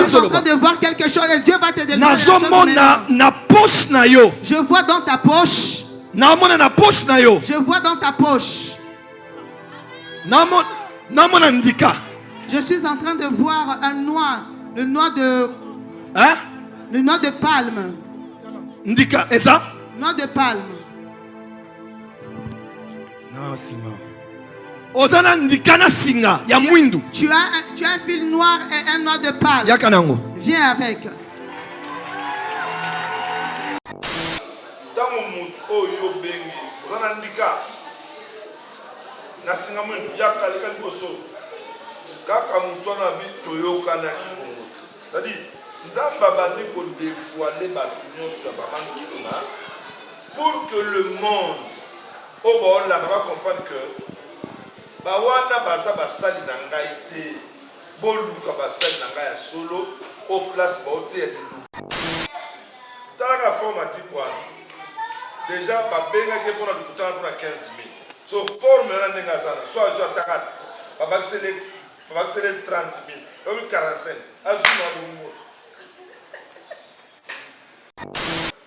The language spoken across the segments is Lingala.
suis en train de voir quelque chose et Dieu va te délivrer. Je vois dans ta poche. Je vois dans ta poche. Je suis en train de voir un noix. Le noix de... Hein? Le noix de palme. Ndika, et ça? Noix de palme. Non, Singa. Ozana ndikana singa ya mwindu. Tu as un fil noir et un noix de palme. Yakanango. Viens avec. Tango mutu oyo bengi ozana ndika na singa mwindu yakaleka liboso kaka mutu wana bi toyokana kibongo. C'est-à-dire nzamba bandi ko dévoiler bato nyonso babankilona pour que le monde au bord là va comprendre que bawana baza basali na ngai te boluka basali na ngai ya solo au place baote ya lilu talaka formatique wana déjà babengaki mpona bikutana mpona 15 000 so forme wana ndenge azana so azwi ataka babakisele 30 000 obi 45 azuma bongo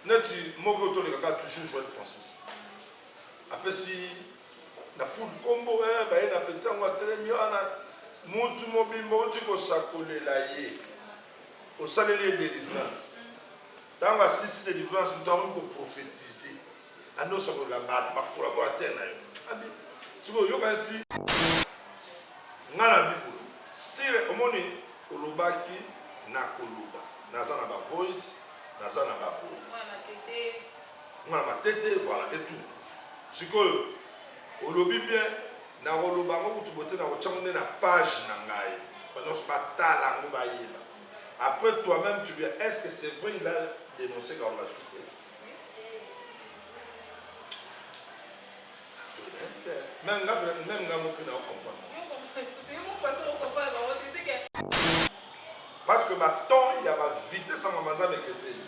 neti moko tolekaka toujours jouer Francis apesi na foule combo baye na petit yango atelemi wana mutu mobimba oti kosakolela ye osaleli ye délivrance ntango asisi délivrance mutu akoki koprophétise anosakolela bato bacolaborateur na yo abi sikoyo oyokanisi nga na bibolo sire omoni olobaki na koloba naza na bavoice naza na babo mwana matete voilà et tout sikoyo olobi bien na koloba ngo kutu bote na kotyango nde na page na ngai nyonso batala yango bayeba après toi-même tu dis est-ce que c'est vrai il a dénoncé quand on l'a justé même nga mopi na ocomprendre parce que baton ya bavitesse ya mamanza mekeseli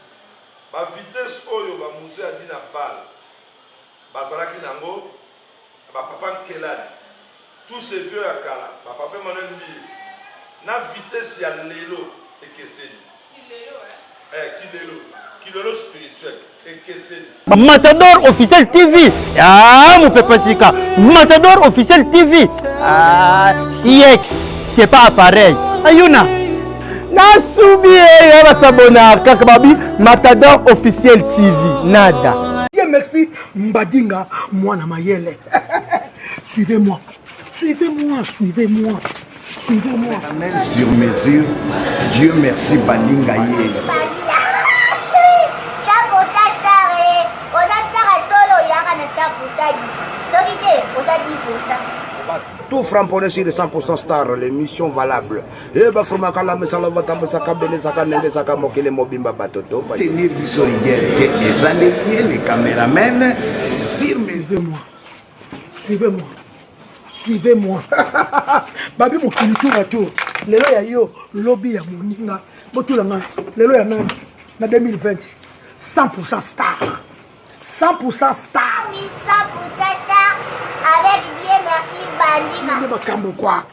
bavitesse oyo bamuse adi na bale bazalaki nango bapapa nkelani tous ces vieux ya kala bapapa manuel mbili na vitesse ya lelo ekeseli kilelo spirituel ekeseli. Matador officiel TV. Ah, mon papa Sika. Matador officiel TV. Ah, siècle. C'est pas pareil. Ayuna. Nasubi ya sabona kakababi Matador officiel TV. Nada. Dieu merci Mbadinga mwana mayele. Suivez-moi. Suivez-moi. Amen sur mesure. Dieu merci Badinga Yé. Tout framponné sur les 100% star, l'émission valable. Et bah Frumakala Mesalavata Mesaka Benesaka Nengesaka Mokele Mobimba Batoto. Tenir Bissoridière que les années les caméramens. Suivez-moi. Babi mokilitu rato. Lelo ya yo lobby ya moninga. Botulanga. Lelo ya nani? Na 2020. 100% star. 100% star. 100% star avec Dieu merci Bandinga. Ne bakambo quoi?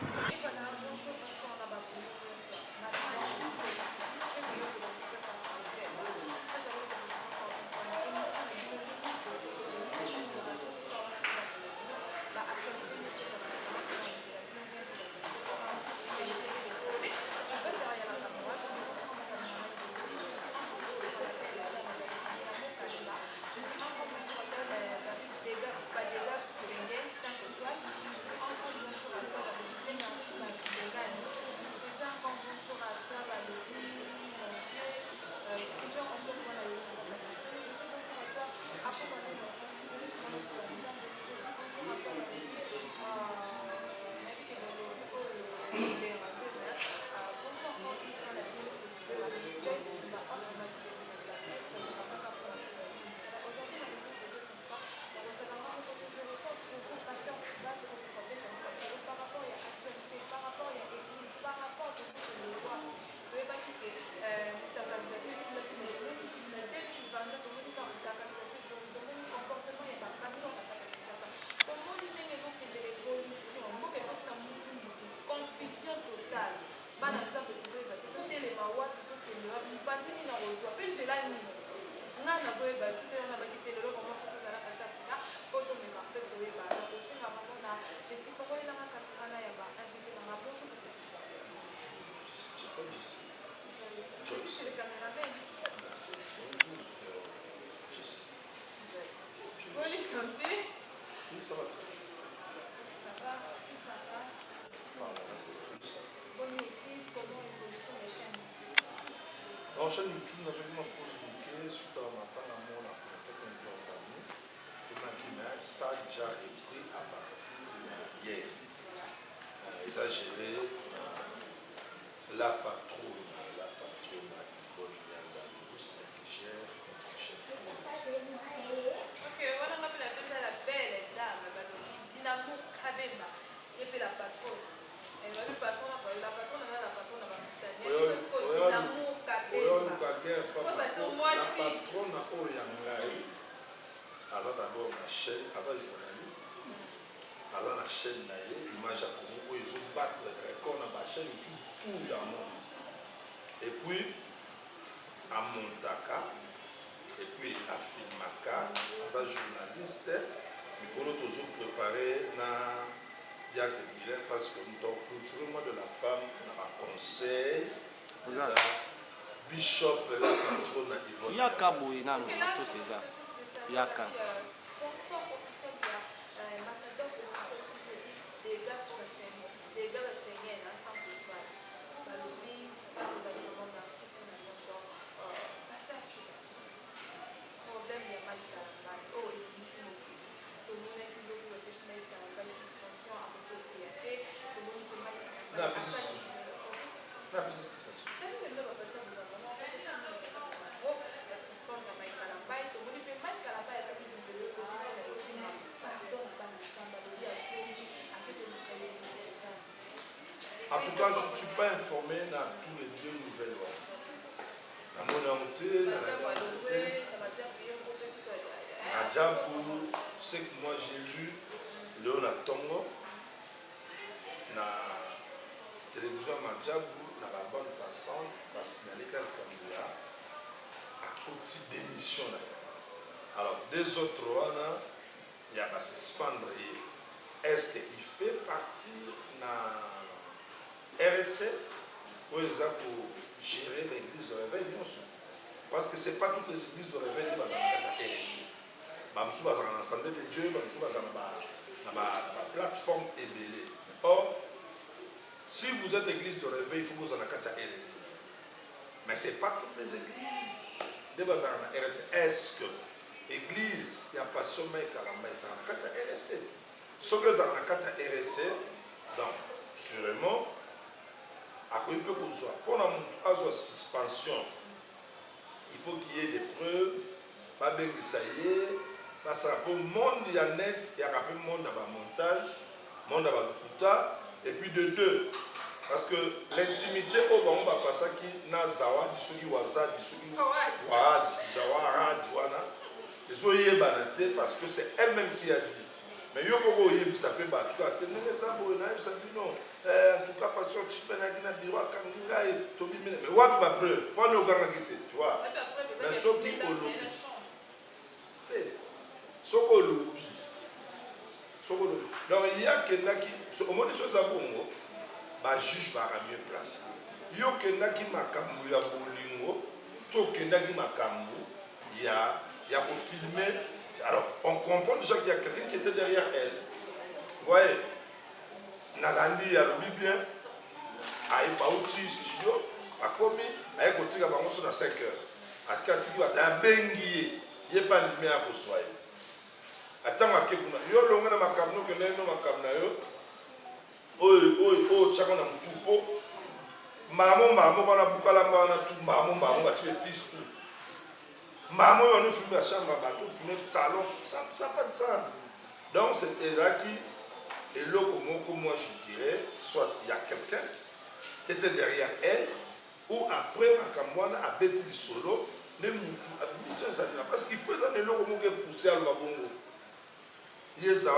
aussi. le caméraman. Merci. Bonjour, Jessie. Bonne santé. Oui, ça va très bien. Ça va, tout ça va. Pardon, c'est plus ça. Bonne église, comment évolution des chaînes. Non, chaîne YouTube, nous avons posé une question suite à ma part à mon famille. Et ma qui ça a déjà été à partir d'hier. Exagéré, la patronne Yvonne Yandalous, négligère notre chef. Ok, voilà, on appelle la belle dame, Dynamo Kabema, et puis la patronne. Et la patronne, la patronne, la patronne, la Dynamo Kabema. La patronne Oyangai, Aza d'abord ma chaîne, Aza journaliste, Aza la chaîne naïe, image à Congo, ils ont battu le record dans ma chaîne, tout le monde. Et puis, à Montaka, et puis à Filmaka, Aza journaliste, mais qu'on a toujours préparé dans Diacre Guillet parce que nous avons clôturé le mois de la femme, on a un conseil, Bishop, la patronne Yvonne. Yaka Boina, tout c'est ça. Yaka. Sponsor officiel de Matador des gars pour la chaîne, des gars de la chaîne, ensemble de toi. Balobi, pas des amis, on merci pour la notion. Pasteur, tu problème de Malika, oh, et ici, tout le monde est plus lourd que ce mec, la suspension à peu près, tout le monde est mal. Non, mais c'est ça. Non, mais c'est ça. En tout cas, je ne suis pas informé dans tous les deux nouvelles lois. Dans mon honte, à Djabou, c'est que moi j'ai lu Léona Tongo, dans la télévision à Djabou, dans la bande passante, va signaler qu'elle est à côté d'émission. Alors, deux autres, il y a suspendre. Est-ce qu'il fait partie dans RSC pour gérer l'église de réveil? Parce que ce n'est pas toutes les églises de réveil qui sont en RSC. Nous sommes dans l'Assemblée de Dieu, nous sommes dans la plateforme ébélée. Or, si vous êtes église de réveil, il faut que vous ayez un RSC. Mais ce n'est pas toutes les églises de RSC. Est-ce que l'église, il n'y a pas sommeil qu'à la main, il y a un RSC. Ce que vous avez un RSC, donc, sûrement, à quoi il peut que ce soit. Pour la suspension, il faut qu'il y ait des preuves, pas bien que ça y est, parce que pour le monde, il y a net, il y a un monde dans le montage, monde dans le kuta, et puis de deux. Parce que l'intimité, on va passer qui n'a zawa, qui sont waza, qui sont wazi, zawa, diwana, ils sont yébanate parce que c'est elle-même qui a dit. Mais yo koko yébi ça peut battre. En tout cas, en tout cas, parce que tu peux n'a bureau kanginga et tobi mine. Mais what ba preuve? Pas no ganga kité, tu vois. Mais ce qui au lobby. C'est ce qu'on lobby. Donc il y a quelqu'un qui, au moins les choses à bongo, bah juge va mieux placé. Il y a quelqu'un qui m'a cambu ya bolingo, tout quelqu'un qui m'a cambu, il y a pour filmer. Alors, on comprend déjà qu'il y a quelqu'un qui était derrière elle. Vous voyez, Nalandi a le bien, à Epauti studio, à Komi, à Ekoti, à Bangoso dans 5 heures. À Katiki, à Bengi, il n'y a pas de lumière pour soi. Attends, à Kekuna, yo longa na makamno, que l'un de makamna yo, oh, chacun a un tout pot. Maman, on a beaucoup la main, on a tout, maman, on a tué piste tout. Maman, on a filmé la chambre à bateau, filmé le salon, ça n'a pas de sens. Donc, c'est là qui, et là, comme moi je dirais, soit il y a quelqu'un qui était derrière elle, ou après, Makamwana a bêté le solo, les moutous, parce qu'il faut que les gens qui poussé à l'Obabongo. Il y a ça,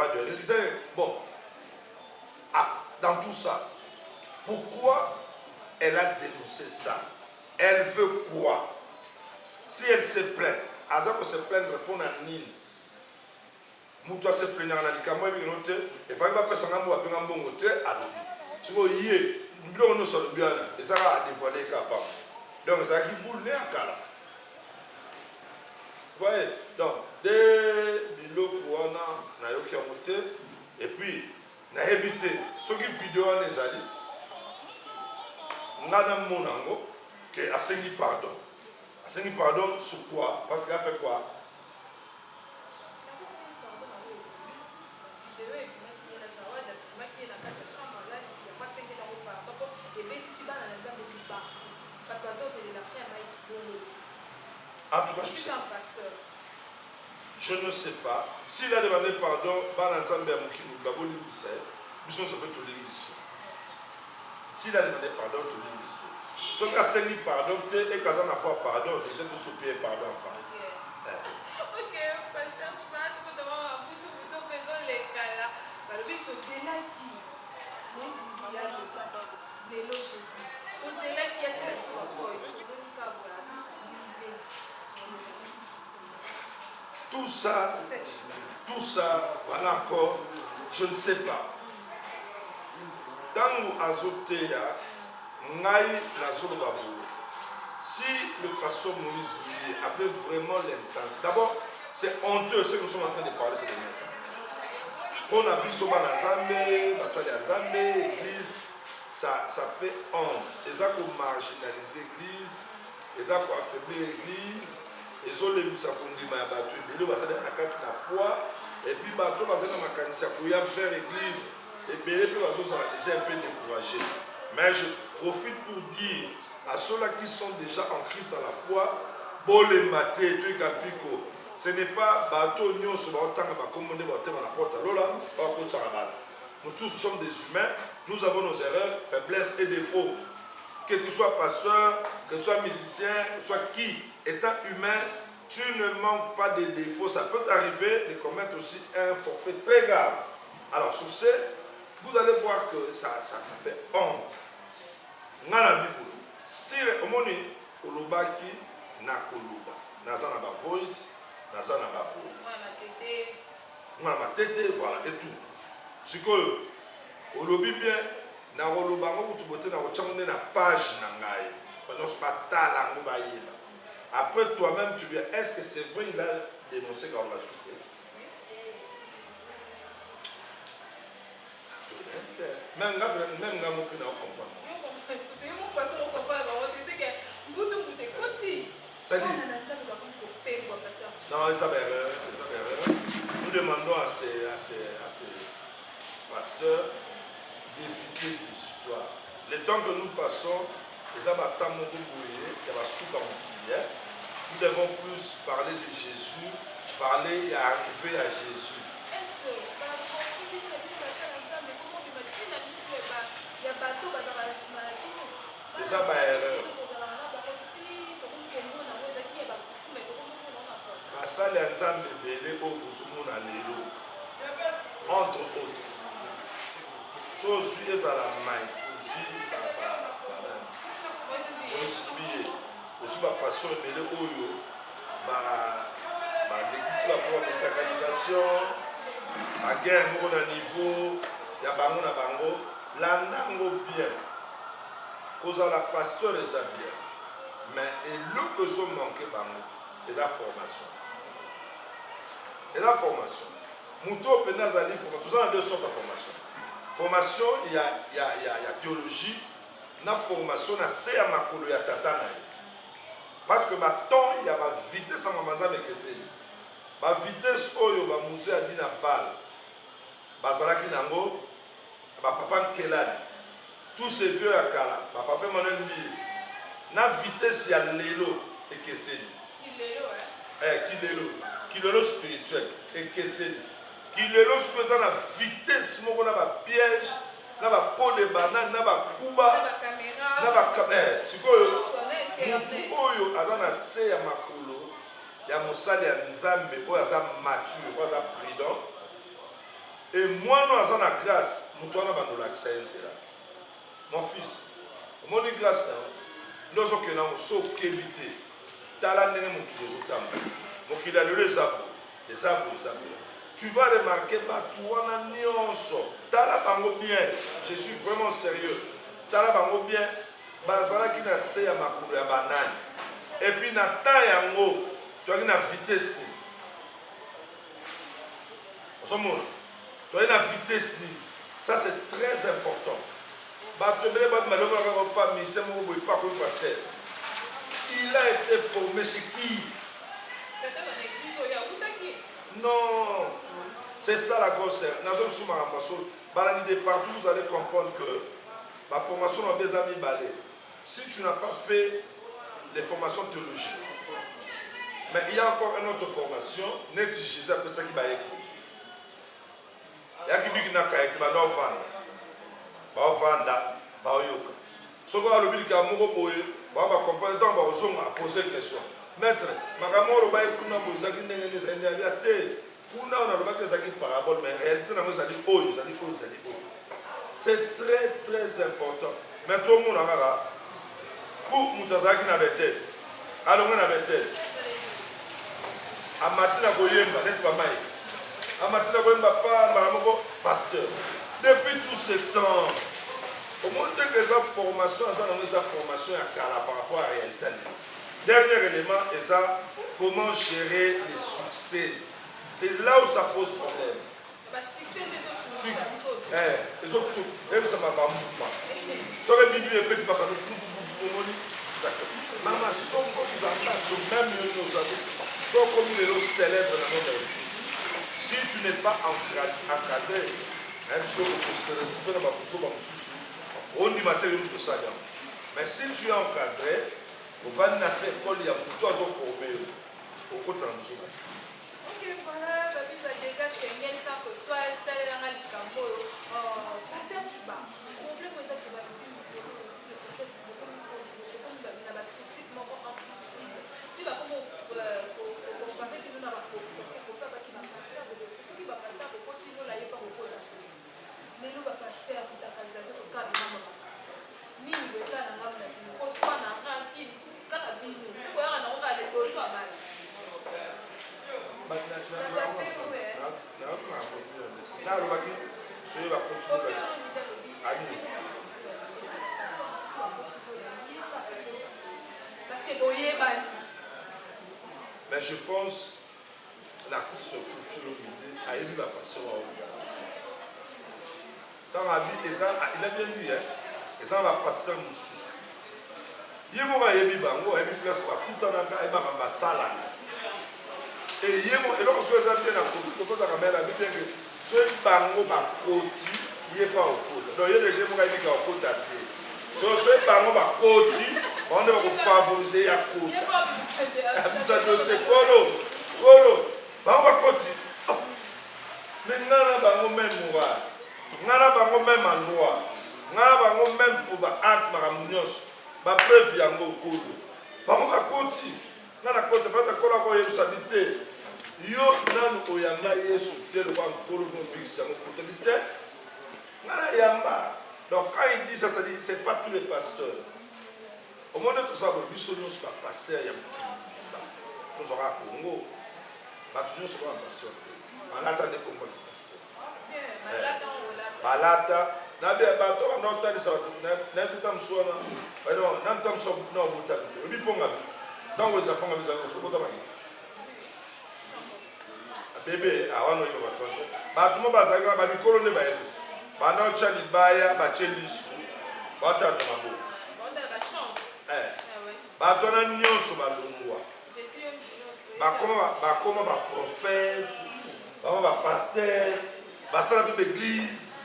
bon, dans tout ça, pourquoi elle a dénoncé ça? Elle veut quoi? Si elle se plaint, Azako se plaindre pour un nid. Moutoua se plaint dans les caméras, il faut pas passer un mot à un bon côté à l'objet. Tu vois, il y a un peu de bien, et ça va dévoiler capable. Donc, ça qui boule à Kala. Vous voyez? Donc, dès Bilo Kouana, na yoki a monté, et puis, na habité. Ce qui vidéo en est allé, Nana Monango, qui a saigné pardon. A saigné pardon sur quoi? Parce qu'il a fait quoi? En tout cas, je ne sais pas. S'il a demandé pardon, s'il a demandé pardon, tout le monde. Ce qui a saigné pardon, et quand on a fait pardon, déjà tout ce qui est pardon. Ok, pasteur, tu vas tout savoir, vous besoin les cas là. Le but, c'est là qui nous y a des loges. C'est là qui a fait la voice. Tout ça, voilà encore, je ne sais pas. Dans nous azotea, si le pasteur Moïse avait vraiment l'intention, d'abord, c'est honteux ce que nous sommes en train de parler cette dernière temps. Qu'on a vu sur l'église, ça fait honte. Ils ont marginalisé l'église, ils ont affaibli l'église. Ils ont les mis à Kondima à battu. Ils ont la foi. Et puis, ils ont vers l'église. Et puis, ils sont déjà un peu découragés. Mais je profite pour dire à ceux-là qui sont déjà en Christ dans la foi, ce n'est pas bateau, nous sommes nous tous sommes des humains, nous avons nos erreurs, faiblesses et défauts. Que tu sois pasteur, que tu sois musicien, que tu sois qui, étant humain, tu ne manques pas de défauts. Ça peut t'arriver de commettre aussi un forfait très grave. Alors, sur ce, vous allez voir que ça fait honte. Si on est au Lobaki, na Koluba, naza na ba voice, naza na ba bo. Moi ma tête, voilà et tout. Ce que au lobby bien, na Koluba ngo tu bote na ochamone na page na ngai. Pendant ce batala ngo ba yeba. Après toi-même tu dis est-ce que c'est vrai il a dénoncé comme la justice? Même là mon pina comprendre. Non, ça va erreur. Nous demandons à ces pasteurs d'éviter ces histoires. Le temps que nous passons, nous devons plus parler de Jésus, parler et arriver à Jésus. Ça va erreur. Entre autres, chose à la main, aussi ma passion et le oyo, l'église pour la organisation, la guerre nous à niveau, il y a bango na bango, la nango bien, cause à la pasteur les a bien, mais le besoin manqué bango, et la formation. Et la formation. Mouto Penazali, nous avons deux sortes de formation. Formation, il y a théologie, il y a formation, il y a C à Makolo, il y a Tatana. Parce que maintenant, il y a ma vitesse à Mamanda Mekeseli. Ma vitesse, il y a musée à Dina Bal. Bazalaki Nango, Papa Kelani. Tous ces vieux à Kala, Papa Manuel Mbi. Na vitesse, il y a Lélo et Keseli. Kilelo spirituel et Keseli. Kilelo spirituel dans la vitesse, mon a piège, na ba pot de banane, na ba kuba, na ba caméra. Si quoi, mutu oyo azana se ya makolo, ya mosali ya nzambe oyo aza mature, oyo aza prudent. Et moi non azana grâce, mutu wana bandola excellence là. Mon fils, mon grâce là, nous sommes que nous sommes kébité. Tala ndenge mokili ezotamba. Mokili alelo ezabo. Tu vas remarquer batouana nyonso. Tala bango bien. Je suis vraiment sérieux. Tala bango bien. bazalaki na se ya makolo ya banani et puis na temps yango toyaki na vitesse nini ozomona toyaki na vitesse nini ça c'est très important bato ebele bato balobaka kofa mise moko boye pa koyeba sel il a été formé chez qui non c'est ça la grosse nazo suma maso balani de partout vous allez comprendre que la formation dans des amis balais si tu n'as pas fait les formations théologiques mais il y a encore une autre formation net Jésus appelle ça qui va être il y a qui dit qu'il n'a qu'à être ba vanda ba yoka soko alobi ka moko boye ba comprendre donc ba osonga poser question maître makamoro ba ekuna bozaki ndenge ne zanya ya te kuna on a le zaki parabole mais réalité na moza dit oyo zali ko zali ko c'est très très important mais tout le monde ngara pour mutazaki na bete alonga na bete amatina koyemba net pa mai amatina koyemba pa makamoko pasteur depuis tout ce temps au moins que les formations ça dans les formations à cara par rapport à la réalité. Dernier élément est ça comment gérer les succès. C'est là où ça pose problème. Les autres même ça m'a pas mouvement. Ça aurait bibi et petit pas nous maman sont comme nous entendons même nos amis sont comme les célèbres dans notre vie. Si tu n'es pas encadré on dit tout ça. Mais si tu es encadré, on va dans cette école, il y a pour toi formé au côté de nous. Ok, voilà, la vie va dégager chez elle, ça que toi, tu es dans le campo. Pasteur, tu vas. Le problème, c'est que tu vas mais je pense l'artiste surtout Philomène a élu la passion à Oga. Dans la vie, il a bien dit, les gens vont passer à Moussous. Il y a des bango, il y a des places tout en train de sala. Et il y a des gens qui sont bien à côté, parce que ce bango va côté, il n'y a pas au côté. Donc il y a des gens qui sont au côté. Ce bango va côté, on doit favoriser la côté. C'est Kolo. Bango côté. Mais non, bango même moura. Ngana bango même endroit. Ngana bango même pour ba acte maramnyos. Ba preuve yango kolo. Bango ba koti. Ngana koti pas kola ko yebisabité. Yo nanu oyanga Yesu te le ba kolo no bigisa mo potabilité. Ngana yamba. Donc quand il dit ça, ça dit c'est pas tous les pasteurs. Au moment où ça va bisognos pas passer ya tout sera Congo. Ba tous sera pasteur. On attend des combats. Balata na be bato na otali sa na tutam suana no na tutam so no butali bi ponga donc za ponga biza ko ko tabani bebe awano yo bato bato mo bazaga ba mikolo ne ba yebo ba na chali baya ba chelisu bata na mabo bato na nyoso ba lungwa ba koma ba prophète ba pasteur basala pe l'église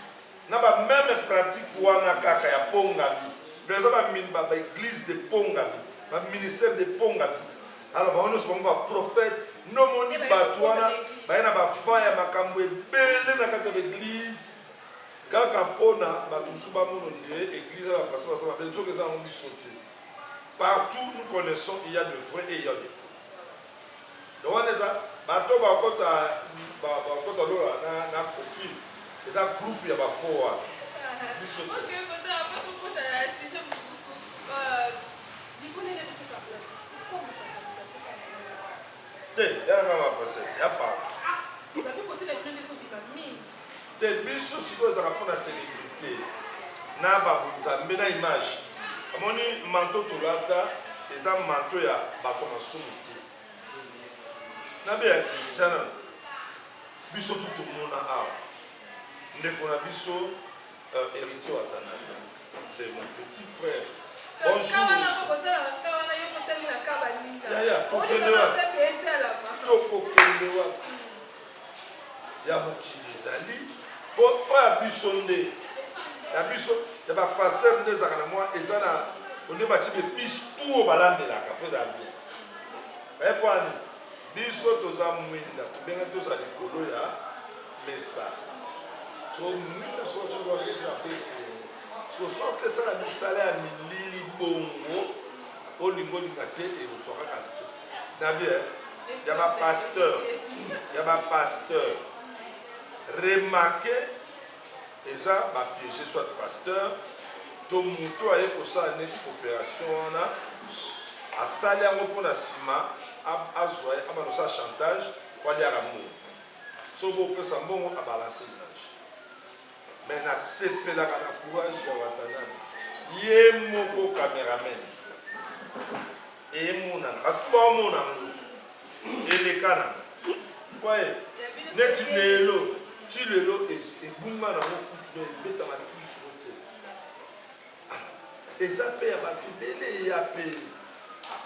na ba même pratique wana kaka ya pongabi les ba min ba église de pongabi ba ministère de pongabi alors ba on se ba prophète no moni ba wana ba na ba faya makambo ebele na kaka l'église kaka pona ba tusuba mono ndie église ba passer ba ba nzoke za on bisote partout nous connaissons il y a de vrais et il y a de faux donc on est ça bato ba kota lora na profil et un groupe il y a pas fort biso OK peut-être après tout pour la si je vous connais les ce cas te ya na ma passer ya pas il va plus côté les gens qui va mis te biso si vous avez pour la célébrité na ba nzambe na image amoni manteau tolata eza manteau ya bato masumu te na bien eza na biso tu tomona awa ndeko na biso héritier watana c'est mon petit frère bonjour tokokende wapi ya mokili ezali po oyo biso nde ya biso ya bapaster nde ezalaka na mwa eza na onde batie bepise tu oyo balambelaka mpo eza bien bayepwani biso toza mwinda tobenga toza likolo ya mesa so mwinda socokoakesa pe sosote esala misala ya milili bongo olingo olinga te ekozwaka te na bien ya bapasteur remarke eza bapiége soit pasteur to moto aye kosala neti opération wana asali yango mpona nsima azwa ye amandosa chantage po aliaka mo so bopesa mbongo abalanse image me nasepelaka na courage ya watanani ye moko cameraman emonana batuba omona ngo eleka nango kwaye neti lelo ti lelo ebunga nango kutu ebetaka lipusu te eza mpe ya bato ebele eya mpe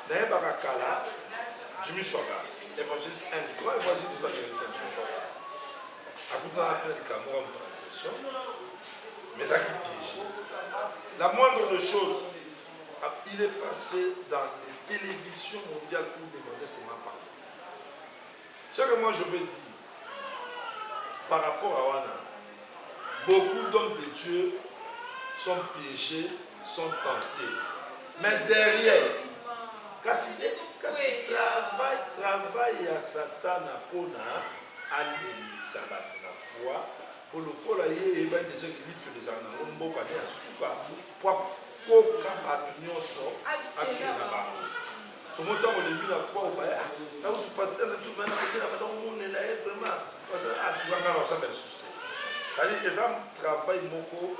nayebaka kala Jimmy Shoga évangéliste un grand évangéliste américain Jimmy Shoga akutana mpe likambo ya motonisation mais ezaki piégé la moindre de chose il est passé dans les télévisions mondiales pour demander ses mains pardon chaque mois je veux dire par rapport à Wana, beaucoup d'hommes de Dieu sont piégés, sont tentés. Mais derrière, quand il travaille à Satan pour aller sabat la foi, pour le coup, il y a des gens qui font des années, pour tout le monde a vu la foi au Baya. Quand vous passez à la soupe, maintenant, vous avez vraiment. C'est-à-dire que ça travaille beaucoup,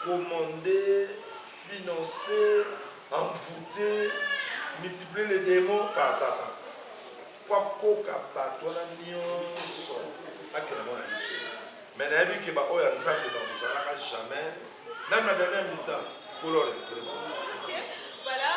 commander, financer, envoûter, multiplier les démons par Satan. Pourquoi qu'on a mis un son à quel moment mais il y a vu que vous avez jamais, même la dernière mi-temps, pour leur voilà.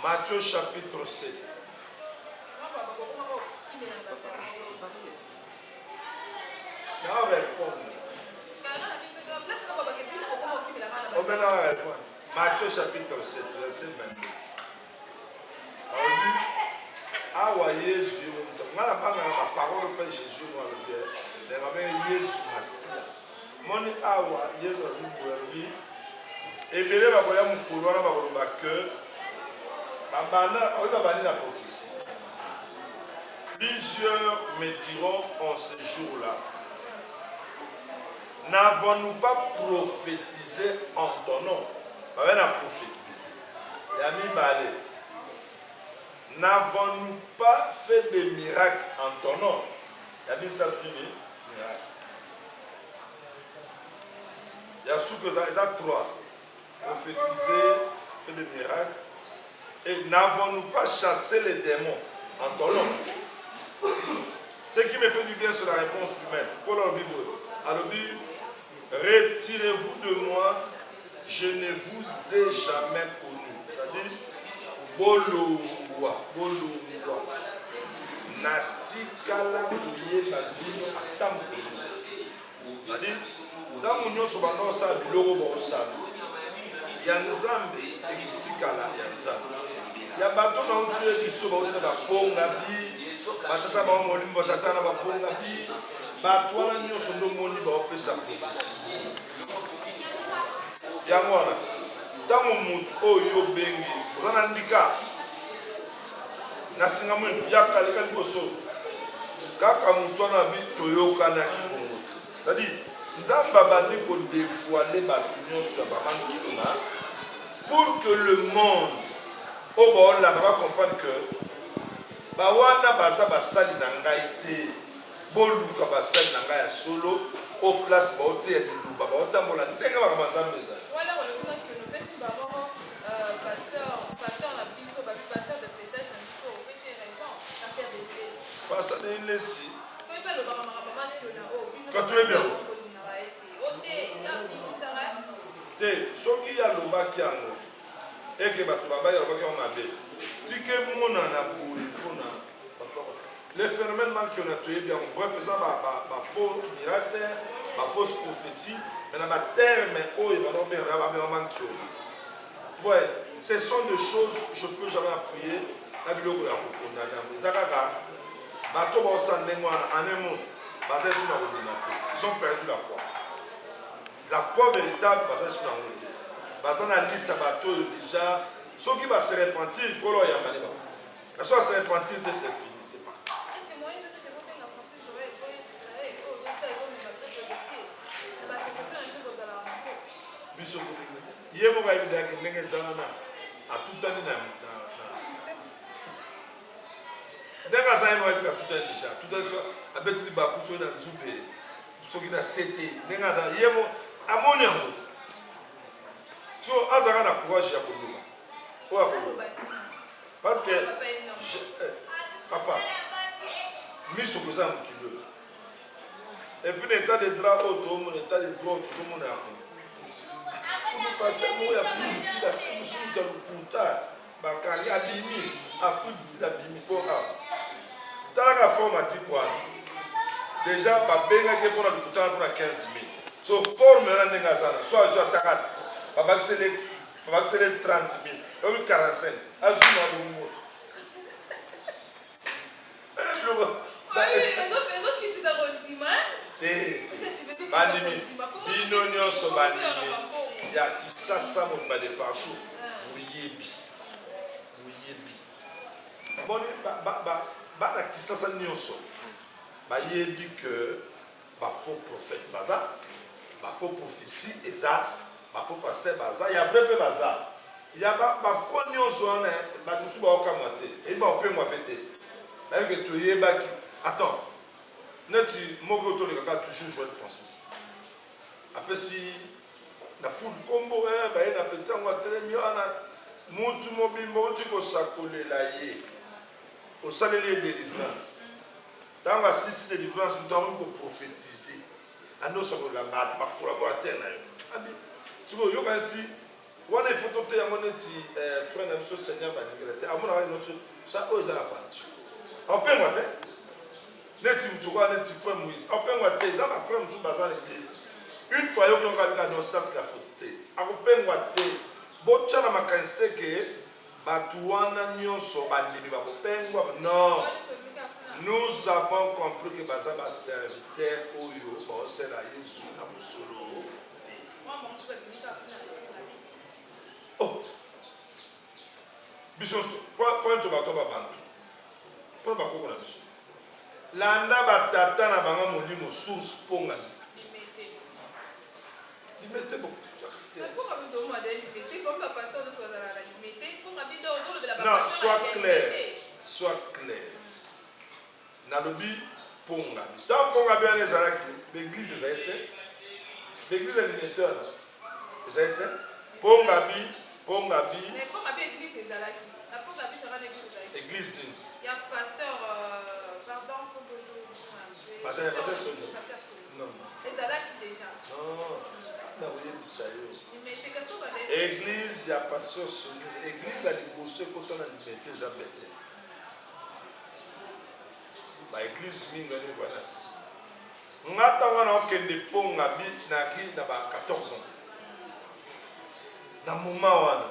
Matthieu chapitre 7. Matthieu chapitre 7, verset 22. Awa Jésus, on a la parole de Jésus, on Jésus Massia. Moni awa Jésus lui, et bien là, voilà mon couloir, on va que la prophétie. Plusieurs me diront en ce jour-là, n'avons-nous pas prophétisé en ton nom? On a prophétisé. N'avons-nous pas fait des miracles en ton nom? Il y a bien ça fini. Miracle. Il y a sous que dans 3. Prophétiser, fait des miracles. Et n'avons-nous pas chassé les démons en ton nom? Ce qui me fait du bien, c'est la réponse humaine. Pour leur Bible, alors retirez-vous de moi, je ne vous ai jamais connu. C'est-à-dire, bolowa, natikala koyeba bino ata mokolo. C'est-à-dire, ntango nyonso bandosala biloko bakosala ya nzambe ekotikala ya nzambe ya bato na uti biso baotuna baponga bi batata bao molimo batata na baponga bi bato wana nyonso ndomoni baopesa profesi yango wana ntango motu oyo obengi oza na ndika na singa mwendo yaka leka liboso kaka motu wana bi toyokanaki bongo c'est-à-dire nzambe abandi kodevoile bato nyonso ya bamankilona pour que le monde oyo baolanda bacomprendre que bawana baza basali na ngai te boluka basali na ngai ya solo o place baoteya liluba baotambola ndenge makambo ya nzambe ezali pasteur de ilesi quand tu es bien te soki alobaki yango eke bato babai alobaki yango mabe tike monana boye mpona les phénomènes qui ont toyebi yango bref eza bafaux miracle bafausse prophétie mais na baterme oyo banobengamamanki oyo ouais ce sont des choses je peux jamais appuyer na biloko ya kokondana yango eza kaka bato baosala ndenge wana en un monde baza esi na kondima te ils ont perdu la foi. La foi véritable, c'est sur la route. Parce qu'on a dit ça déjà. Ceux qui vont se repentir, il faut leur y aller. Parce qu'on va se repentir, c'est fini, c'est pas. Hier, on va y aller avec les gens à tout temps. Dès qu'on a tout temps déjà, tout temps avec les bakous sur la Zoubé, ceux qui ont CT, dès qu'on a amoni yango so azaka na courage ya koloba oyo akoloba parce que papa miso koza ya mokilo et puis l'état de droit oyo toomona état de droit tozomona yango kutu pase moko ya afrique du sud asimosumu ta loputa bakali abimi afrique du sud abimi mpo awa talaka forme atike wana déjà babengaki mpona lokutana mpona 15 000 so forme na ndenge azana so azwi ataka babakisele 30 000 obi 45 azwi na bongo bandimi bino nyonso bandimi ya kisasa mobima de partout boyebi boni bana kisasa nyonso bayebi que bafaux prophète baza bafaux prophétie eza bafaux farceur baza ya vrai mpe baza ya bafaux nyonso wana bato mosusu baokamwa te eyi baopengwa mpe te nayebike toyebaki attends neti moko tolekaka toujours Joël Francis apesi na foule kombo baye na peti yango atelemi wana mutu mobimba oti kosakolela ye osaleli ye délivrance ntango asisi délivrance mutu ango koprophétise ande osakolela bato bacolaborateur na yo abi sikoyo oyoka nsi wana ifoto te yango neti frère na biso seigneur balingela te amonaka noti sa oyo eza na aventure aopengwa te neti mutu kwa neti frère Moïse aopengwa te eza bafrère mosusu baza na église une fois yoki yango abika nosasi la faute te akopengwa te botya na makanisi te ke bato wana nyonso bandimi bakopengwa non. Nous avons compris que baza ba serviteur oyo baosala Yesu na mosolo te. Oh. Biso point to bato ba bantu. Point ba koko na biso. Landa batata na banga molimo source ponga. Limité bon. Non, sois clair. Sois clair. Nalobi ponga. Tant ponga bien les araki, l'église a été. L'église est limiteur. Ça a été. Ponga bi. Mais ponga bi église les araki. La ponga bi ça va l'église. Église. Il y a pasteur pardon pour pasteur Non. ezalaki déjà Non, nakoyebisa yo. limete kasi obanda Église ya pasteur Sonis, église ya liboso ekotana limete eza Bethel. Ba église mingi nani wana si. Nga ntango naokende mponga bi naki na ba 14 ans. Na moma wana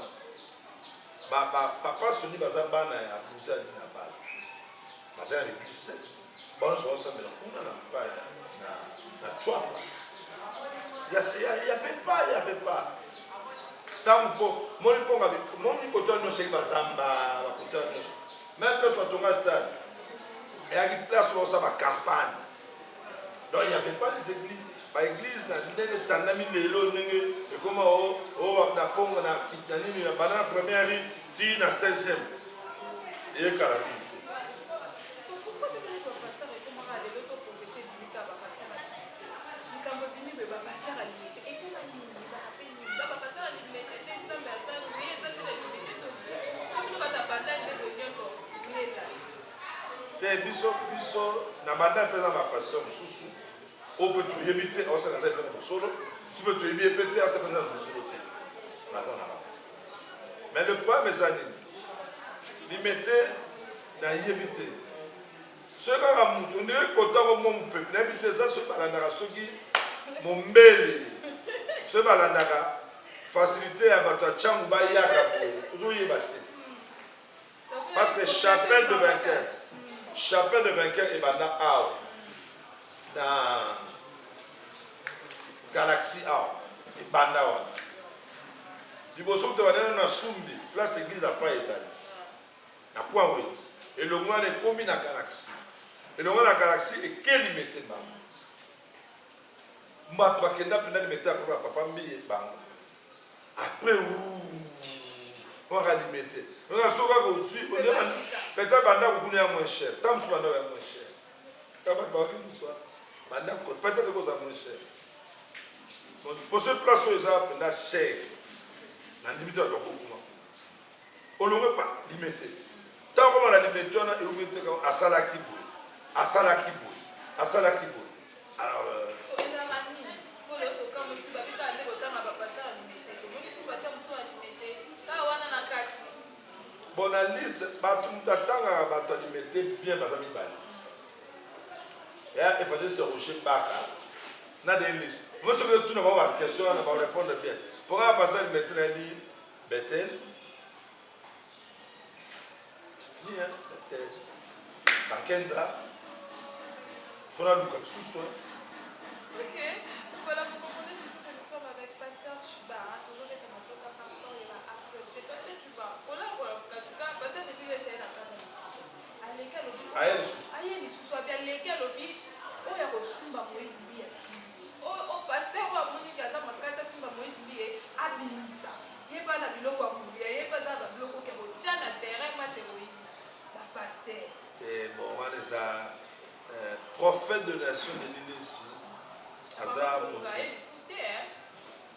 papa Soni baza bana ya buza na bala. Baza na l'église. Bonso osambela kuna na pa na chwapa. Il y avait pas. Tant que mon ponga mon côté no c'est bazamba côté no. Même personne tonga stade. Et à qui place on ça va campagne. Donc il y avait pas les églises. Ba église na ndenge tanami lelo ndenge et comment na ponga na kitani na bana première rue ti na 16e. Et carabine. Biso na banda pesa ma passion susu o peut tu yebite o sa na za pe solo si peut tu yebite peut être pesa na solo te na ça na. Mais le problème est ani limité na yebite ce ka mutu ne kota ko mon peuple na yebite ça ce balanda soki mombele ce balanda facilité à votre chambre ba yaka ko yebate parce que chapelle de vainqueur. Chapelle de vainqueur et banda A dans Galaxy A et banda A. Du bosso de banda na Sumbi, place église à Faisal. Na point 8. Et le mois est commis dans Galaxy. Et le mois dans Galaxy est quel limité bang. Mba bakenda pena limité après papa mbi bang. Après on va limiter. On a souvent reçu, on est peut-être banda vous venez à moins cher. Tant que banda est moins cher. Quand on va tout ça, banda peut-être que ça moins cher. Pour ce place où ils ont banda cher, la limite de l'occupement. On ne veut pas limiter. Tant qu'on a limité, on a limité à Salakibo, à Salakibo, à Salakibo. Alors bon, la liste, batumtatanga batalimete bien bazami bali. Et il faut se rocher baka. Na des listes. Moi ce que tu n'as pas de question, on va répondre bien. Pour un passage mettre dit Bethel. Fini hein, Bethel. Bakenza. Fona Luka sous. OK. Voilà pour comprendre que nous sommes avec Pasteur Chuba, toujours les commentaires par rapport à l'actualité. Pasteur Chuba, voilà. Aye lisusu abia leke alobi oyo akosumba Moïse mbi ya simbi o pasteur oyo amoniki aza makasi asumba Moïse mbi ye abimisa yeba na biloko ya kolia yeba aza na biloko ke kotia na terrain match ekoyini bapasteur bon wana eza prophète de nation de l'inesi aza moto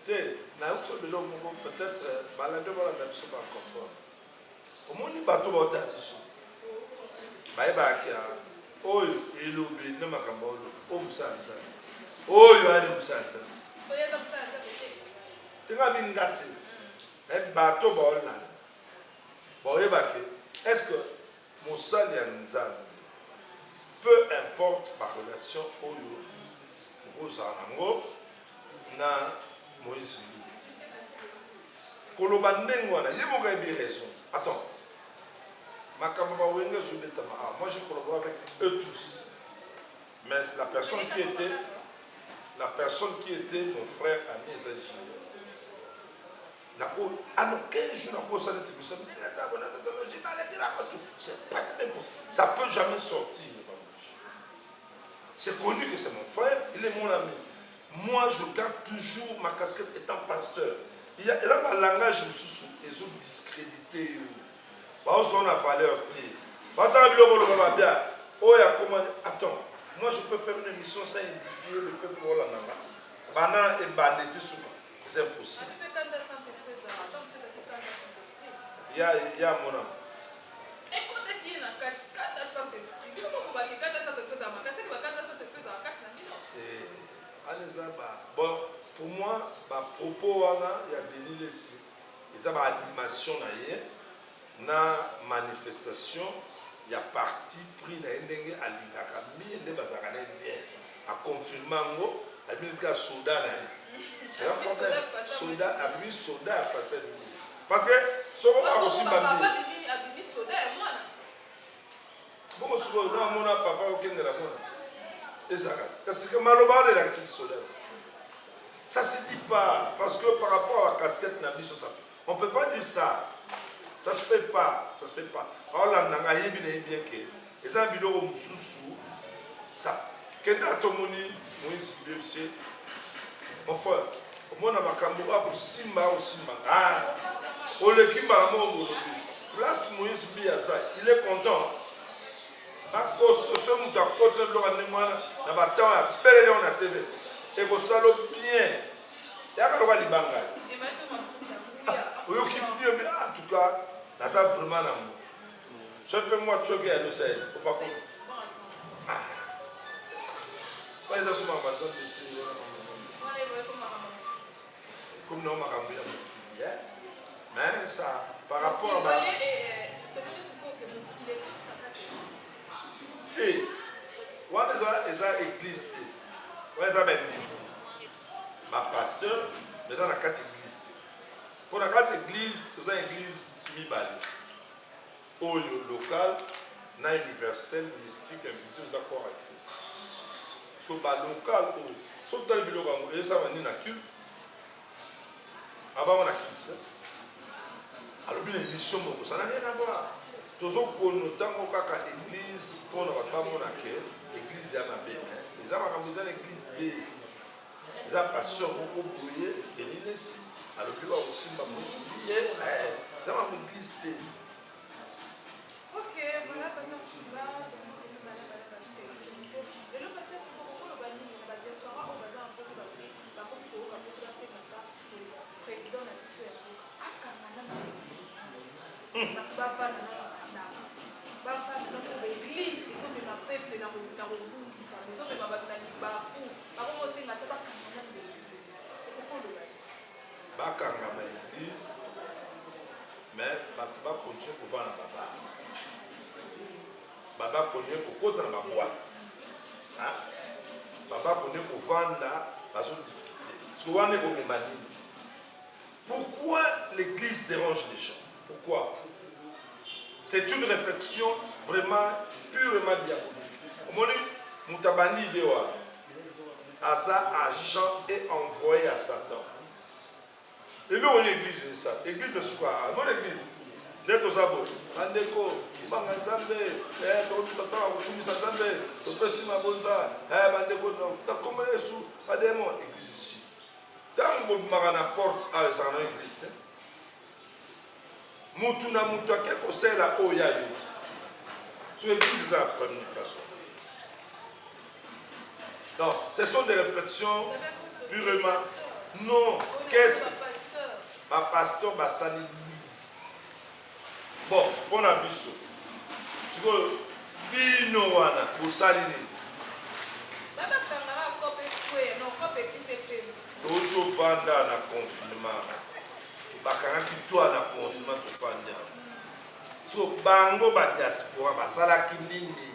te nayoki so biloko moko peut-être balande balanda biso bakomprendre omoni bato baota biso bayebaki oyo elobi na makambo olo o mosala nzambe oyo ali mosala nzambe tenga minga te me bato baolanda baoyebaki est-ce que mosali ya nzambe peu importe barelation oyo okozala nango na Moïse koloba ndenge wana ye moko ayebi raison. Attends. Moi je collabore avec eux tous. Mais la personne qui était mon frère ami Zagir. Ça ne peut jamais sortir. C'est connu que c'est mon frère, il est mon ami. Moi, je garde toujours ma casquette étant pasteur. Il y a un langage ils ont discrédité. On a valeur. Attends, moi je peux faire une émission sans édifier le peuple hollandais. C'est impossible. Il y a mon âme. Bon, pour moi, ma propos, il y a Denis Lessi. Il y a une animation, na manifestation, il y a parti pris na ndenge alingaka mille bazakane bien. A confirmant ngo, la musique a soldat na. C'est un problème. Soldat a mis soldat à passer. Parce que ce qu'on a aussi papa a mis soldat et moi. Bon, ce qu'on a mon papa aucun de la mona. Et ça, parce que maloba de la soldat. Ça se dit pas parce que par rapport à casse-tête na biso ça. On peut pas dire ça. Ça se fait pas, ça se fait pas. Alors là, on a bien que les gens vidéo sous ça. Quand on a moni, mon frère, au moins on a camboura pour simba ou simba. Ah, on le qui m'a mon place Moïse Biaza, il est content. À cause de ce que nous avons côté de l'ornement, na battant à belle on a TV. Et vous salons bien. Il y a pas de libanga. En tout cas, ça ça vraiment l'amour. Simplement tu que le sait, faut pas comprendre. Ah. Ouais, ça c'est ma bâton de tir. Comme non ma cambier. Mais ça par rapport à et what is that église? What is that ma pasteur, mais on a 4 églises. Pour la 4 églises, nous avons une église mi-bali. Au local, na universel, mystique, invisible, nous avons quoi à Christ. Parce que le local, sauf dans le bilan, et ça va venir dans le culte. Avant, on a culte. Alors, bien, l'émission, ça n'a rien à voir. Toujours qu'on notant qu'à l'église, pour ne pas mon accueil, l'église, il y a ma belle. Les hommes ont besoin de l'église. Les hommes passent beaucoup bouillés, et ils laissent. Alors, puis, aussi, ma musique, dans ma église. Ok, voilà, parce que je vais bakanga ma église, mais va continuer pour vendre la baba. Baba connaît pour côté dans ma boîte. Baba connaît pour vendre la zone discuter. Souvent, on est comme les pourquoi l'église dérange les gens? Pourquoi? C'est une réflexion vraiment purement diabolique. Au moment où Moutabani Dewa, Asa agent est envoyé à Satan. Et nous, on est l'église, ça. L'église de quoi? Mon église. D'être aux abos. Andeko, Banganzambe, Tata, Otumisatambe, Topesima Bonza, Bandeko, comment est sous Adémon? Église ici. Tant que vous m'avez porte à l'église, Moutuna Moutua, quel conseil là, oh, il y a eu. Sur l'église, c'est la première personne. Donc, ce sont des réflexions purement. Non, qu'est-ce que. Ma pasteur va s'aligner. Bon, bon abisso. Tu vois, Bino Wana, pour s'aligner. Tocho Fanda na confinement. Bakanga kitwa na confinement to Fanda. So bango ba diaspora ba sala kinini.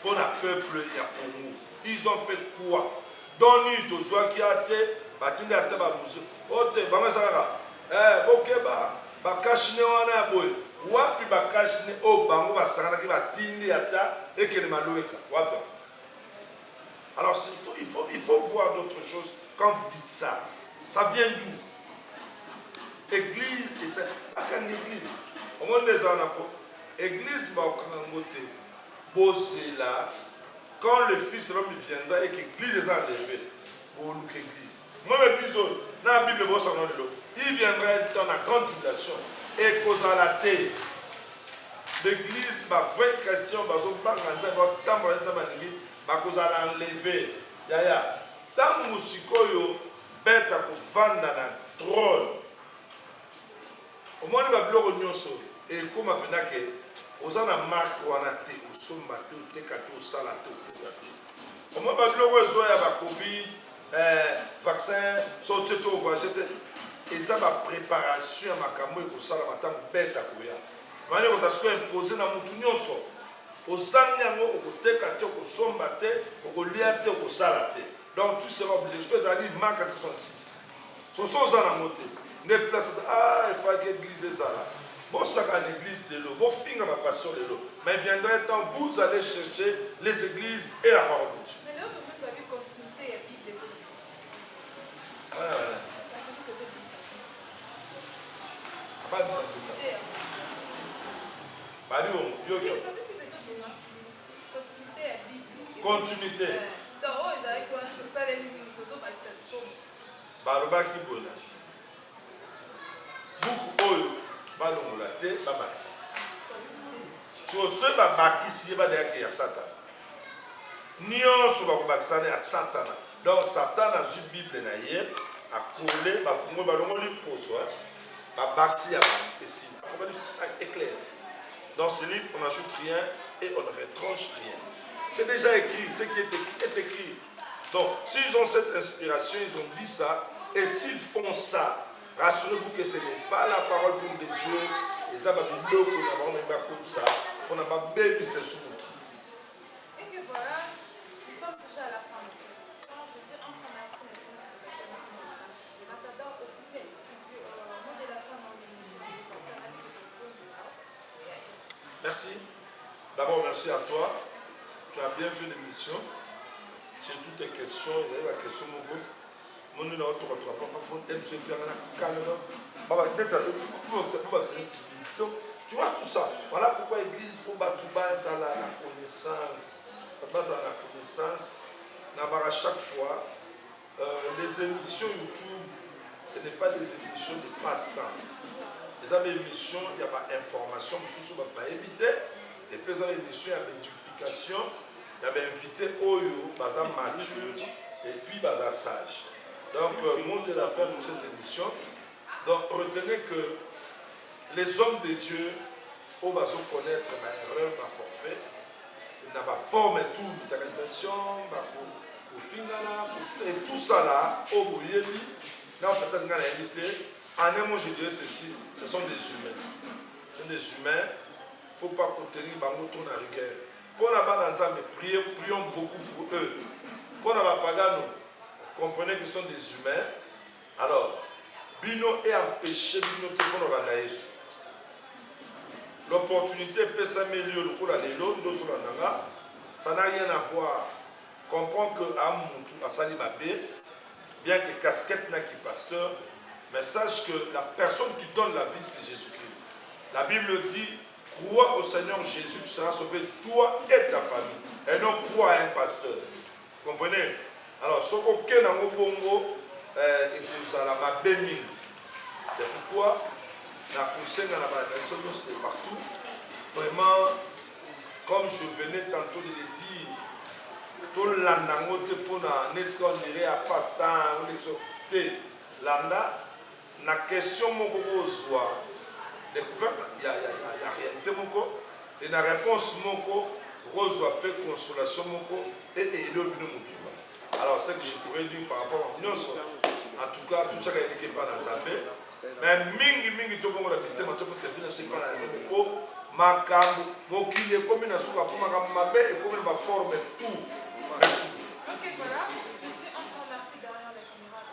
Pour le peuple ya Congo. Ils ont fait quoi? Doni to soit qui a été batinde ata ba musu. Ote ba masaka. Bokeba ba kashine wana boy. Wapi ba kashine o bango ba sanga ki ba tindi ata ekele maloweka. Wapi? Alors il faut voir d'autres choses quand vous dites ça. Ça vient d'où? Église, et c'est à quelle église? Au moins des années, église, c'est là, quand le Fils de l'homme viendra et que l'église est enlevée, pour nous église. Moi, l'église, dans la Bible, il viendra dans la grande tribulation et cause à la terre. L'église, ma vraie chrétien, ma cause à l'enlever. Yaya, tant que musikoyo bête à kuvanda na trône. Au moins il va bloquer nyonso et comme appena que aux ana marque ou ana te au somba te te kato sala te. Comment va le Covid, vaccin, sortir au voyage, et ça ma préparation à ma camo et pour ça la matin bête à courir. Mais on s'est imposé dans mon tunion so. Au sanyango, au côté kate, au sombate, au liate, au salate. Donc tu seras obligé. Je peux aller manque à 66. Ce sont ça la montée. Ne place il faut que l'église ça là. Bon ça à l'église de l'eau. Bon fin à ma passion de l'eau. Mais viendra un temps vous allez chercher les églises et la parole de Dieu. Mais là vous avez continuité et Bible. Continuité. Barobaki bona. Beaucoup oyo balongola te babakisa. So ce babakisi ba de ya Satan. Nyonso bakobakisa ya Satan. Donc Satan a une Bible na ye a collé ba fungo balongoli poso. Babakisi ya ba ici. C'est clair. Dans ce livre, on n'ajoute rien et on ne retranche rien. C'est déjà écrit, ce qui est écrit. Donc, s'ils ont cette inspiration, ils ont dit ça, et s'ils font ça, rassurez-vous que ce n'est pas la parole pour de Dieu, et ça va être l'eau qu'on a même pas comme ça, on n'a pas béni c'est sous nous. Et que voilà, nous sommes déjà à la fin de cette émission. Je dis un grand merci à tous les matadors officiels, mot de la femme en ligne. Merci. D'abord, merci à toi. Tu as bien fait l'émission. J'ai toutes tes questions. Il y a la question Mogo. Mon nom est autour de toi. Tu vois tout ça. Voilà pourquoi l'église, il faut battre la connaissance. La connaissance. À chaque fois, les émissions YouTube, ce n'est pas des émissions de passe-temps. Les émissions, il y a pas d'information, il ne faut pas éviter. Et puis, les émissions, il y a une duplication. Il y avait invité Oyo, Baza mature et puis Baza sage. Donc, le monde de la fin pour cette émission. Donc, retenez que les hommes de Dieu, au Bazo connaître ma erreur, ma forfait, il n'a pas formé tout, l'organisation, et tout ça là, au Bouyeli, là, on peut être invité. En un mot, je dirais ceci, ce sont des humains. Ce sont des humains. Il ne faut pas contenir les tourne à rigueur. Pour la balance, prions beaucoup pour eux. Pour la pagano, comprenez qu'ils sont des humains. Alors, Bino est empêché Bino de prendre la naïs. L'opportunité peut s'améliorer le cours de l'élo, ça n'a rien à voir. Comprends que à Sali Babé, bien que casquette n'a qui pasteur, mais sache que la personne qui donne la vie, c'est Jésus-Christ. La Bible dit, crois au Seigneur Jésus, tu seras sauvé, toi et ta famille. Et non crois à un pasteur. Vous comprenez? Alors, ce qu'on a dans le Bongo, il faut ça la bémine. C'est pourquoi, la poussée dans la bataille, c'est partout. Vraiment, comme je venais tantôt de le dire, tout l'anangote pour n'être à pasteur, l'anda, la question mon soit découverte, il y a réalité mon et la réponse mon reçoit peu consolation mon et il est venu mon. Alors c'est que je pourrais dire par rapport à nous, en tout cas tout ça qui est pas dans la paix, mais mingi tout le monde habite mais tout le monde c'est pas dans la paix pour ma cam mon qui est comme une souka pour ma mabe et comme ma forme tout. Merci. Ok voilà, je suis encore merci derrière les caméras.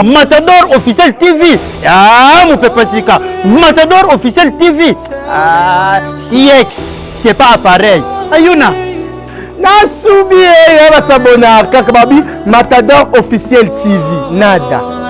Matador officiel TV. Ah, mon papa Sika. Matador officiel TV. Ah, CX. C'est pas pareil. Ayuna. Nasubi, ya basabona kakababi Matador officiel TV. Nada.